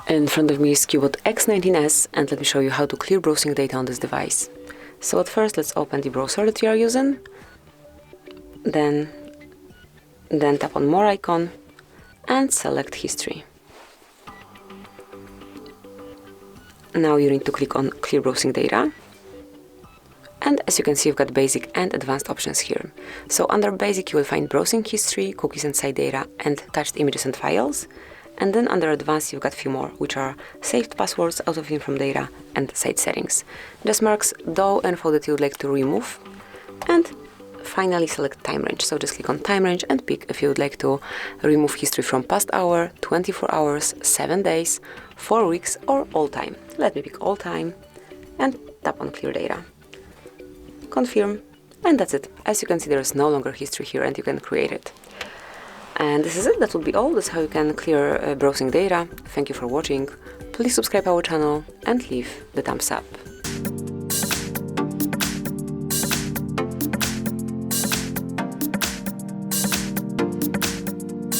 In front of me is CUBOT X19 S, and let me show you how to clear browsing data on this device. So at first, let's open the browser that you are using, then tap on More icon and select History. Now you need to click on Clear Browsing Data. And as you can see, you've got basic and advanced options here. So under basic, you will find browsing history, cookies and site data, and touched images and files. And then under advanced, you've got a few more, which are saved passwords, autofill from data, and site settings. Just marks the info that you would like to remove. And finally select time range. So just click on time range and pick if you would like to remove history from past hour, 24 hours, 7 days, 4 weeks, or all time. Let me pick all time and tap on clear data. Confirm, and that's it. As you can see, there is no longer history here and you can create it. And this is it. That will be all. That's how you can clear browsing data. Thank you for watching. Please subscribe our channel and leave the thumbs up.